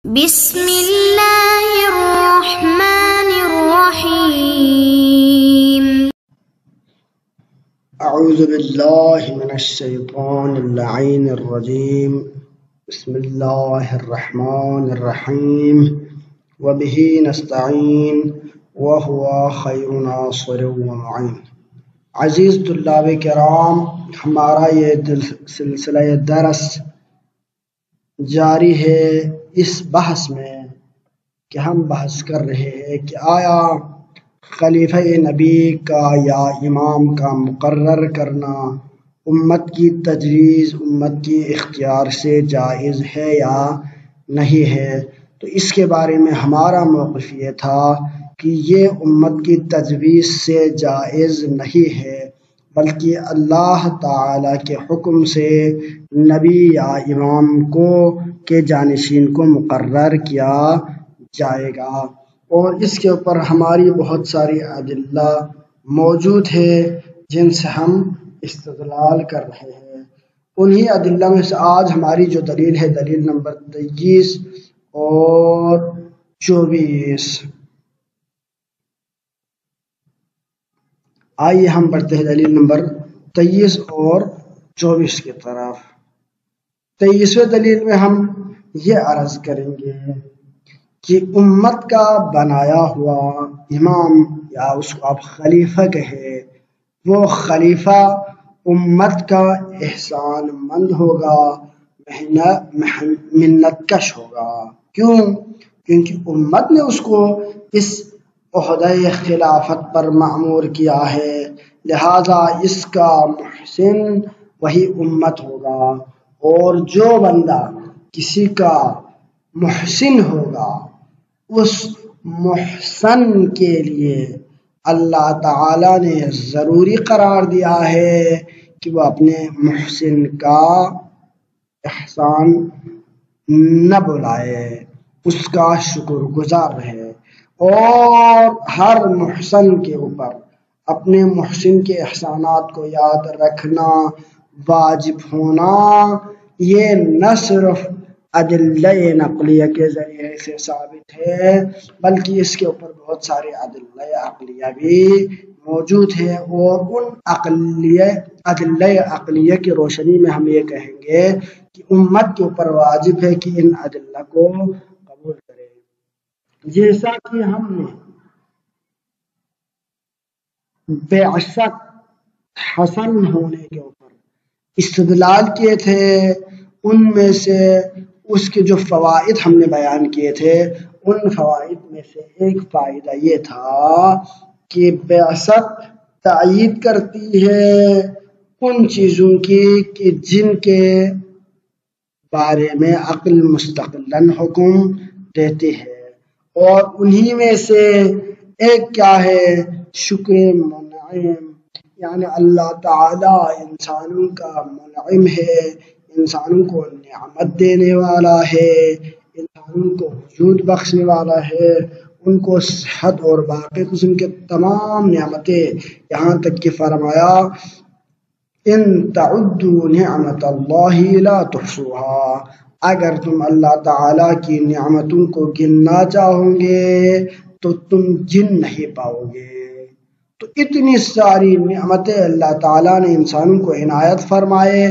بسم الله الرحمن الرحيم. أعوذ بالله من الشيطان اللعين الرجيم. بسم الله الرحمن الرحيم وبه نستعين وهو خير ناصر ومعين. عزیز طلاب کرام، ہمارا یہ سلسلہ درس جاری ہے اس بحث میں کہ ہم بحث کر رہے ہیں کہ آیا خلیفہ نبی کا یا امام کا مقرر کرنا امت کی تجویز، امت کی اختیار سے جائز ہے یا نہیں ہے؟ تو اس کے بارے میں ہمارا موقف یہ تھا کہ یہ امت کی تجویز سے جائز نہیں ہے، بلکہ اللہ تعالیٰ کے حکم سے نبی یا امام کے جانشین کو مقرر کیا جائے گا، اور اس کے اوپر ہماری بہت ساری ادلہ موجود ہے جن سے ہم استدلال کر رہے ہیں۔ انہی ادلہ میں سے آج ہماری جو دلیل ہے، دلیل نمبر 23 اور 24۔ آئیے ہم پڑھتے ہیں دلیل نمبر 23 اور 24 کی طرف۔ 23ویں دلیل میں ہم یہ عرض کریں گے کہ امت کا بنایا ہوا امام یا اس کو آپ خلیفہ کہے، وہ خلیفہ امت کا احسان مند ہوگا، منت کش ہوگا۔ کیوں؟ کیونکہ امت نے اس کو اس عہدہ خلافت پر مأمور کیا ہے، لہذا اس کا محسن وہی امت ہوگا، اور جو بندہ کسی کا محسن ہوگا اس محسن کے لیے اللہ تعالیٰ نے ضروری قرار دیا ہے کہ وہ اپنے محسن کا احسان نہ بھلائے، اس کا شکر گزار رہے، اور ہر محسن کے اوپر اپنے محسن کے احسانات کو یاد رکھنا واجب ہونا، یہ نہ صرف ادلہ نقلیہ کے ذریعے سے ثابت ہے بلکہ اس کے اوپر بہت سارے ادلہ عقلیہ بھی موجود ہیں، اور ان ادلہ عقلیہ کی روشنی میں ہم یہ کہیں گے کہ امت کے اوپر واجب ہے کہ ان ادلہ کو قبول کرے۔ جیسا کہ ہم نے بعثت حسن ہونے کے اوپر استدلال کیے تھے، ان میں سے اس کے جو فوائد ہم نے بیان کیے تھے، ان فوائد میں سے ایک فائدہ یہ تھا کہ بعثت تائید کرتی ہے ان چیزوں کی کہ جن کے بارے میں عقل مستقلاً حکم دیتی ہے، اور انہی میں سے ایک کیا ہے؟ شکر منعم، یعنی اللہ تعالیٰ انسانوں کا منعم ہے، انسانوں کو نعمت دینے والا ہے، انسانوں کو وجود بخشنے والا ہے، ان کو صحت اور باقی قسم کے تمام نعمتیں، یہاں تک کہ فرمایا ان تعدوا نعمت اللہ لا تحصوها، اگر تم اللہ تعالیٰ کی نعمتوں کو گننا چاہو گے تو تم گن نہیں پاؤ گے۔ تو اتنی ساری نعمتیں اللہ تعالیٰ نے انسانوں کو عنایت فرمائے،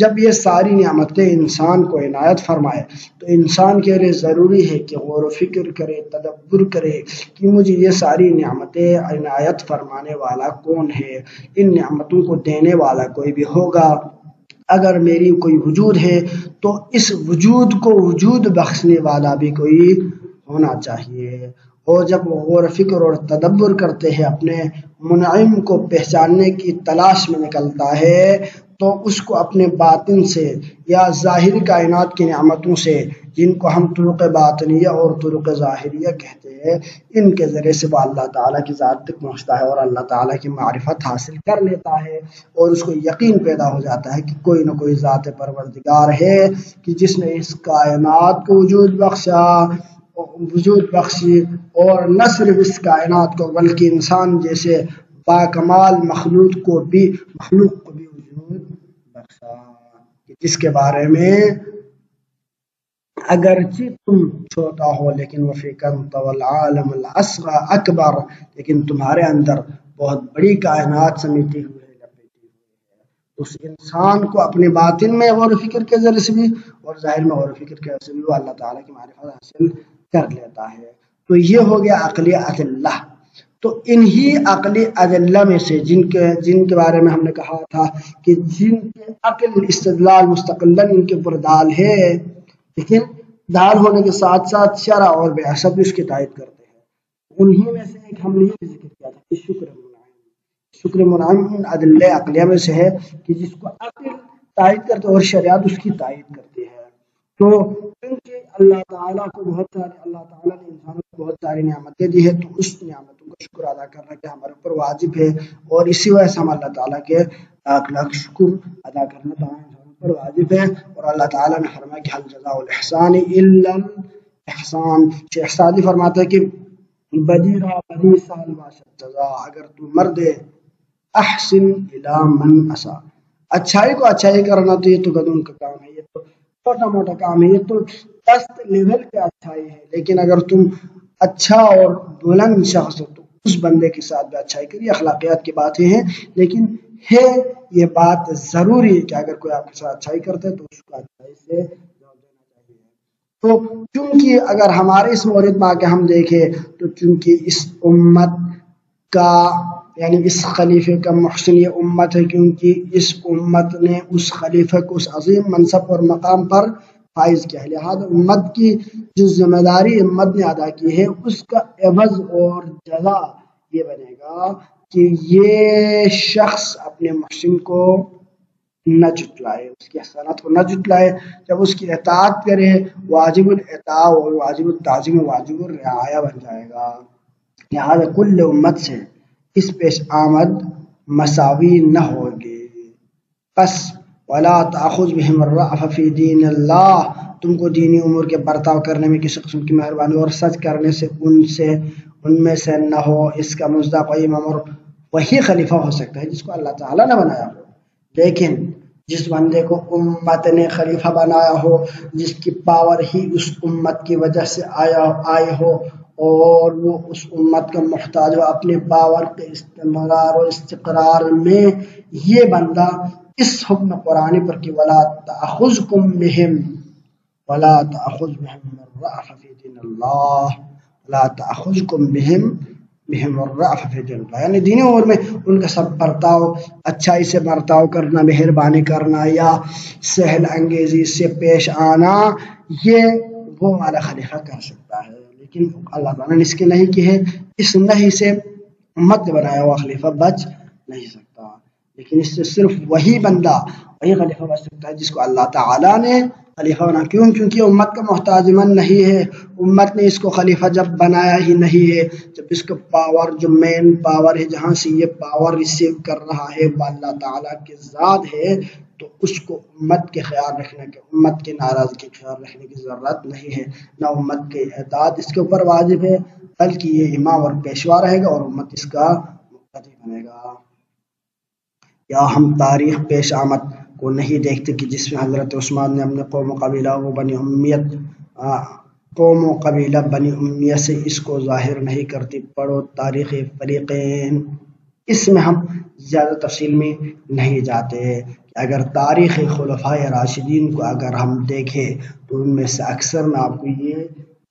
جب یہ ساری نعمتیں انسان کو عنایت فرمائے تو انسان کے لیے ضروری ہے کہ غور و فکر کرے، تدبر کرے کہ مجھے یہ ساری نعمتیں عنایت فرمانے والا کون ہے، ان نعمتوں کو دینے والا کوئی بھی ہوگا۔ اگر میری کوئی وجود ہے تو اس وجود کو وجود بخشنے والا بھی کوئی ہونا چاہیے، اور جب وہ غور و فکر اور تدبر کرتے ہیں، اپنے منعم کو پہچاننے کی تلاش میں نکلتا ہے، تو اس کو اپنے باطن سے یا ظاہری کائنات کی نعمتوں سے، جن کو ہم طرق باطنیہ اور طرق ظاہریہ کہتے ہیں، ان کے ذریعے سے وہ اللہ تعالیٰ کی ذات تک پہنچتا ہے اور اللہ تعالیٰ کی معرفت حاصل کر لیتا ہے، اور اس کو یقین پیدا ہو جاتا ہے کہ کوئی نہ کوئی ذات پروردگار ہے کہ جس نے اس کائنات کو وجود بخشی، اور نہ صرف اس کائنات کو بلکہ انسان جیسے باکمال مخلوق کو بھی وجود بخشا، جس کے بارے میں اگرچہ تم چھوٹا ہو لیکن وفیک انت والعالم الاصغر اکبر، لیکن تمہارے اندر بہت بڑی کائنات سمیٹی ہوئی ہے، لپیٹی ہوئی ہے۔ اس انسان کو اپنے باطن میں غور و فکر کے ذریعے سے بھی اور ظاہر میں غور و فکر کے ذریعے سے بھی وہ اللہ تعالیٰ کی معرفت حاصل کر لیتا ہے۔ تو یہ ہو گیا عقلی ادلہ۔ تو انہی عقلی ادلہ میں سے جن کے بارے میں ہم نے کہا تھا کہ جن کے عقل استدلال مستقلاً ان کے اوپر دال ہے، لیکن دال ہونے کے ساتھ ساتھ شرع اور بعثت بھی اس کی تائید کرتے ہیں، انہی میں سے ایک ہم نے یہ ذکر کیا تھا کہ شکر منعم۔ شکر منعم ان ادلہ عقلیہ میں سے ہے کہ جس کو عقل تائید کرتے اور شریعت اس کی تائید کرتی ہے۔ تو کیونکہ اللہ تعالیٰ نے انسانوں کو بہت ساری نعمتیں دی ہے، تو اس نعمتوں کا شکر ادا کرنا کہ ہمارے اوپر واجب ہے، اور اسی وجہ سے ہم اللہ تعالیٰ کے لاکھ لاکھ شکر ادا کرنا تمام انسانوں پر واجب ہے۔ اور اللہ تعالیٰ نے فرمایا کہ حل جزاء الاحسان الا الاحسان۔ شیخ سعدی فرماتے ہیں کہ بدی را بدی سال باشد جزا، اگر تو مرد احسن الی من اسا، اچھائی کو اچھائی کرنا تو یہ تو گدوں کا کام ہے، یہ تو چھوٹا موٹا کام ہے، یہ تو ٹیسٹ لیول پہ اچھائی ہے، لیکن اگر تم اچھا اور بلند شخص ہو تو اس بندے کے ساتھ بھی اچھائی کریے۔ اخلاقیات کی باتیں ہیں، لیکن ہے یہ بات ضروری ہے کہ اگر کوئی آپ کے ساتھ اچھائی کرتا ہے تو اس کو اچھائی سے جواب دینا چاہیے۔ تو چونکہ اگر ہمارے اس مورد میں آ کے ہم دیکھیں تو چونکہ اس امت کا یعنی اس خلیفے کا محسن یہ امت ہے، کیونکہ اس امت نے اس خلیفے کو اس عظیم منصب اور مقام پر فائز کیا ہے، لہذا امت کی جو ذمہ داری امت نے ادا کی ہے اس کا عوض اور جزا یہ بنے گا کہ یہ شخص اپنے محسن کو نہ جھٹلائے، اس کی احسانات کو نہ جھٹلائے، جب اس کی اطاعت کرے واجب الاطاع اور واجب التعظیم واجب الرعایہ بن جائے گا۔ لہذا کل امت سے اس پیش آمد مساوی نہ ہوگی۔ پس ولا تأخذ بهم الرأف فی دین اللہ، تم کو دینی امور کے برتاؤ کرنے میں کسی قسم کی مہربانی اور سچ کرنے سے ان میں سے نہ ہو۔ اس کا مصداق امام اور وہی خلیفہ ہو سکتا ہے جس کو اللہ تعالیٰ نے بنایا ہو، لیکن جس بندے کو امت نے خلیفہ بنایا ہو، جس کی پاور ہی اس امت کی وجہ سے آئی ہو اور وہ اس امت کا محتاج ہو اپنے پاور کے استمرار اور استقرار میں، یہ بندہ اس حکم قرآنی پر کہ ولا تأخذکم بہم الرأف فی دین اللہ، ولا تأخذکم بہم الرأف فی دین اللہ، یعنی دینی امور میں ان کا سب برتاؤ اچھائی سے برتاؤ کرنا، مہربانی کرنا یا سہل انگیزی سے پیش آنا، یہ وہ ہمارا خلیفہ کر سکتا ہے، لیکن اللہ تعالیٰ نے اس کے نہیں کی ہے۔ اس نہیں سے امت بنایا ہوا خلیفہ بچ نہیں سکتا، لیکن اس سے صرف وہی بندہ وہی خلیفہ بچ سکتا ہے جس کو اللہ تعالیٰ نے خلیفہ بنا۔ کیونکہ امت کا محتاج من نہیں ہے، امت نے اس کو خلیفہ جب بنایا ہی نہیں ہے، جب اس کا پاور جو مین پاور ہے جہاں سے یہ پاور ریسیو کر رہا ہے وہ اللہ تعالیٰ کے ذات ہے، تو اس کو امت کے خیال رکھنے کے، امت کے ناراضگی کے خیال رکھنے کی ضرورت نہیں ہے، نہ امت کے اطاعت اس کے اوپر واجب ہے، بلکہ یہ امام اور پیشوا رہے گا اور امت اس کا مقتدی بنے گا۔ یا ہم تاریخ پیش آمد کو نہیں دیکھتے کہ جس میں حضرت عثمان نے اپنے قوم و قبیلہ بنی امیہ سے اس کو ظاہر نہیں کرتی۔ پڑھو تاریخ فریقین، اس میں ہم زیادہ تفصیل میں نہیں جاتے کہ اگر تاریخ خلفائے راشدین کو اگر ہم دیکھیں تو ان میں سے اکثر میں آپ کو یہ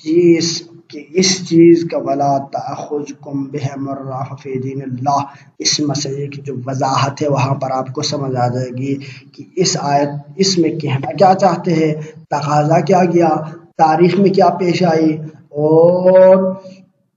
چیز کہ اس چیز کا ولا تأخذکم بہم الرأف فی دین اللہ، اس مسئلے کی جو وضاحت ہے وہاں پر آپ کو سمجھ آ جائے گی کہ اس آیت اس میں کہنا کیا چاہتے ہیں، تقاضا کیا گیا، تاریخ میں کیا پیش آئی، اور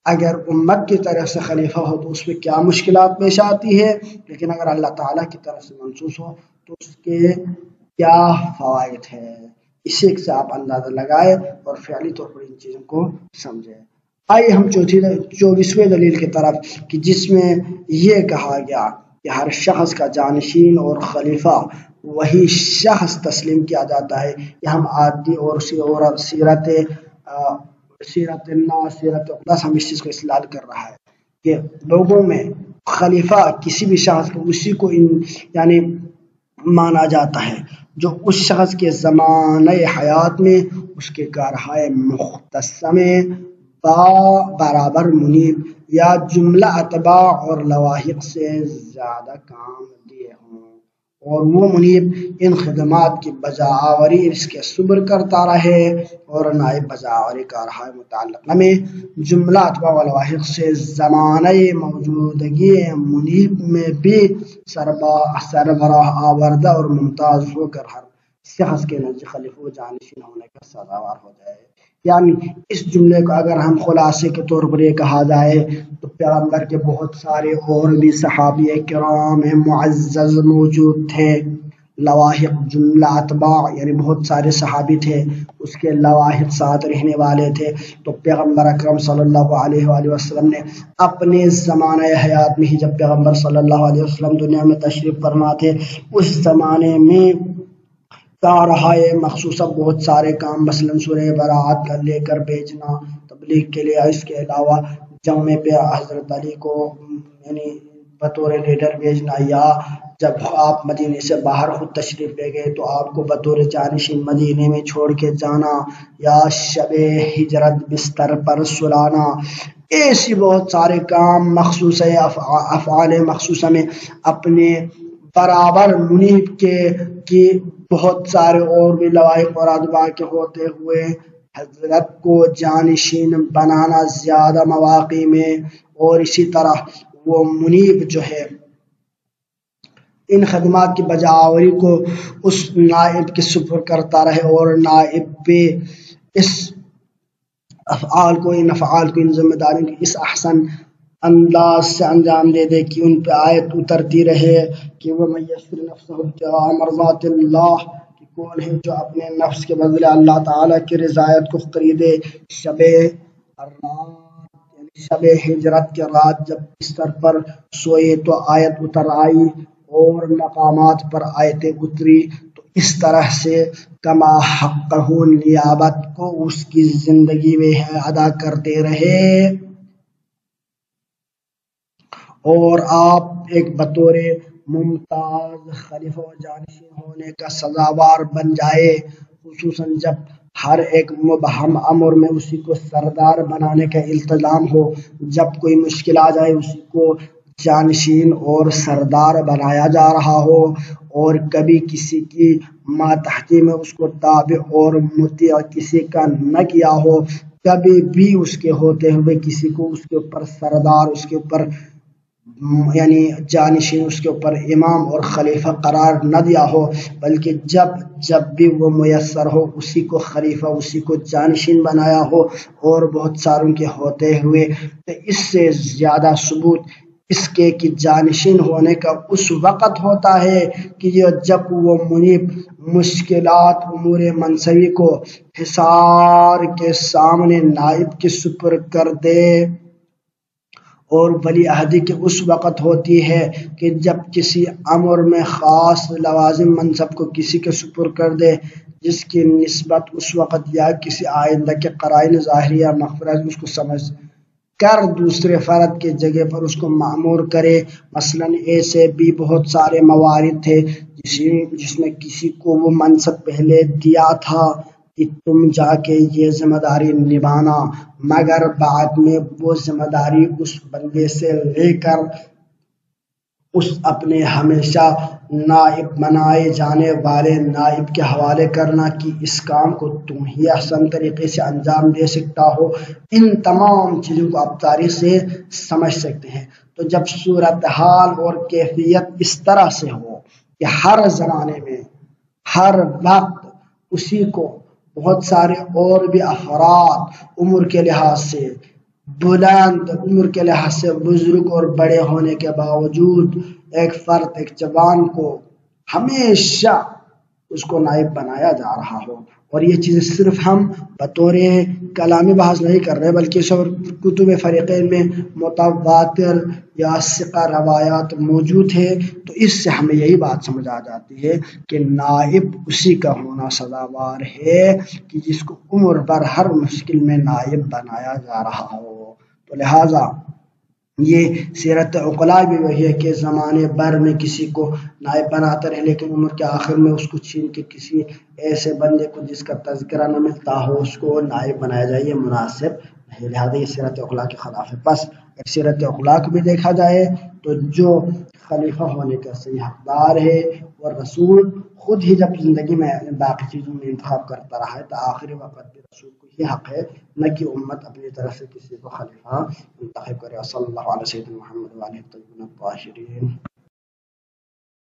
اگر امت کی طرف سے خلیفہ ہو تو اس میں کیا مشکلات پیش آتی ہے، لیکن اگر اللہ تعالیٰ کی طرف سے منصوص ہو تو اس کے کیا فوائد ہے، اسی سے آپ اندازہ لگائے اور فعلی طور پر ان چیزوں کو سمجھے۔ آئیے ہم 24ویں دلیل کی طرف کہ جس میں یہ کہا گیا کہ ہر شخص کا جانشین اور خلیفہ وہی شخص تسلیم کیا جاتا ہے۔ یہ ہم عادی اور سیرت اقدس ہم اس چیز کو استدلال کر رہا ہے کہ لوگوں میں خلیفہ کسی بھی شخص کو اسی کو یعنی مانا جاتا ہے، جو اس شخص کے زمانۂ حیات میں اس کے کارہائے مختصہ میں برابر منیب یا جملہ اتباع اور لواحق سے زیادہ کام دیے ہوں، اور وہ منیب ان خدمات کی بجاوری اس کے صبر کرتا رہے اور نائب بجاوری کارہائے متعلقہ میں جملہ اتباع و لواحق سے زمانۂ موجودگی منیب میں بھی سربراہ آوردہ اور ممتاز ہو کر ہر شخص کے نزد خلیفہ و جانشین ہونے کا سزاوار ہو جائے۔ یعنی اس جملے کو اگر ہم خلاصے کے طور پر یہ کہا جائے تو پیغمبر کے بہت سارے اور بھی صحابی کرام معزز موجود تھے، لواحق جملہ اتباع یعنی بہت سارے صحابی تھے، اس کے لواحق ساتھ رہنے والے تھے، تو پیغمبر اکرم صلی اللہ علیہ وآلہ وسلم نے اپنے زمانہ حیات میں ہی، جب پیغمبر صلی اللہ علیہ وسلم دنیا میں تشریف فرما تھے، اس زمانے میں کارہائے مخصوصہ بہت سارے کام، مثلا سورہ برات کا لے کر بھیجنا تبلیغ کے لیے، اس کے علاوہ جمعے پہ حضرت علی کو یعنی بطور لیڈر بھیجنا، یا جب آپ مدینے سے باہر خود تشریف لے گئے تو آپ کو بطور جانشین مدینے میں چھوڑ کے جانا، یا شب ہجرت بستر پر سلانا، ایسی بہت سارے کام مخصوص افعال مخصوصہ میں اپنے برابر منیب کے بہت سارے اور بھی لوائق اور ادبا کے ہوتے ہوئے حضرت کو جانشین بنانا زیادہ مواقع میں، اور اسی طرح وہ منیب جو ہے ان خدمات کی بجاوری کو اس نائب کے سپر کرتا رہے، اور نائب پہ اس افعال کو، ان افعال کو، ان ذمہ داریوں کی اس احسن انداز سے انجام دے دے کہ ان پہ آیت اترتی رہے کہ وہ میسر نفسہ ابتغاء مرضات اللہ، کہ کون ہے جو اپنے نفس کے بدلے اللہ تعالیٰ کی رضایت کو خریدے۔ شب رات یعنی شب ہجرت کے رات جب بستر پر سوئے تو آیت اتر آئی اور مقامات پر آیتیں اتری، تو اس طرح سے کما حقہ نیابت کو اس کی زندگی میں ادا کرتے رہے، اور آپ ایک بطور ممتاز خلیفہ و جانشین ہونے کا سزاوار بن جائے، خصوصاً جب ہر ایک مبہم امر میں اسی کو سردار بنانے کا التزام ہو، جب کوئی مشکل آ جائے اسی کو جانشین اور سردار بنایا جا رہا ہو، اور کبھی کسی کی ماتحتی میں اس کو تابع اور مطیع کسی کا نہ کیا ہو، کبھی بھی اس کے ہوتے ہوئے کسی کو اس کے اوپر سردار، اس کے اوپر یعنی جانشین، اس کے اوپر امام اور خلیفہ قرار نہ دیا ہو، بلکہ جب بھی وہ میسر ہو اسی کو خلیفہ، اسی کو جانشین بنایا ہو، اور بہت ساروں کے ہوتے ہوئے، تو اس سے زیادہ ثبوت اس کے کہ جانشین ہونے کا اس وقت ہوتا ہے کہ جب وہ منیب مشکلات امور منصبی کو حصار کے سامنے نائب کے سپر کر دے، اور ولی عہدی کے اس وقت ہوتی ہے کہ جب کسی امر میں خاص لوازم منصب کو کسی کے سپر کر دے جس کی نسبت اس وقت یا کسی آئندہ کے قرائن ظاہریہ مخفرہ اس کو سمجھ کر دوسرے فرد کے جگہ پر اس کو مأمور کرے۔ مثلا ایسے بھی بہت سارے موارد تھے جس میں کسی کو وہ منصب پہلے دیا تھا کہ تم جا کے یہ ذمہ داری نبھانا، مگر بعد میں وہ ذمہ داری اس بندے سے لے کر اس اپنے ہمیشہ نائب بنائے جانے والے نائب کے حوالے کرنا کہ اس کام کو تم ہی احسن طریقے سے انجام دے سکتا ہو۔ ان تمام چیزوں کو آپ تاریخ سے سمجھ سکتے ہیں۔ تو جب صورتحال اور کیفیت اس طرح سے ہو کہ ہر زمانے میں ہر وقت اسی کو بہت سارے اور بھی افراد عمر کے لحاظ سے بلند، عمر کے لحاظ سے بزرگ اور بڑے ہونے کے باوجود ایک فرد، ایک جوان کو ہمیشہ اس کو نائب بنایا جا رہا ہو، اور یہ چیزیں صرف ہم بطور کلامی بحث نہیں کر رہے بلکہ سب کتب فریقین میں متواتر یا ثقہ روایات موجود ہے، تو اس سے ہمیں یہی بات سمجھ آ جاتی ہے کہ نائب اسی کا ہونا سزاوار ہے کہ جس کو عمر بھر ہر مشکل میں نائب بنایا جا رہا ہو۔ تو لہٰذا یہ سیرت عقلاء بھی وہی ہے کہ زمانے بھر میں کسی کو نائب بناتا رہے، لیکن عمر کے آخر میں اس کو چھین کے کسی ایسے بندے کو جس کا تذکرہ نہ ملتا ہو اس کو نائب بنایا جائے، یہ مناسب نہیں، لہٰذا یہ سیرت عقلاء کے خلاف ہے۔ بس اگر سیرت عقلاء کو بھی دیکھا جائے تو جو خلیفہ ہونے کا صحیح حقدار ہے اور رسول خود ہی جب زندگی میں باقی چیزوں میں انتخاب کرتا رہا ہے تو آخری وقت بھی رسول کو ہی حق ہے، نہ کہ امت اپنی طرف سے کسی کو خلیفہ منتخب کرے۔ صلی اللہ علیہ وسلم محمد وعلیہ الطیبین الطاہرین۔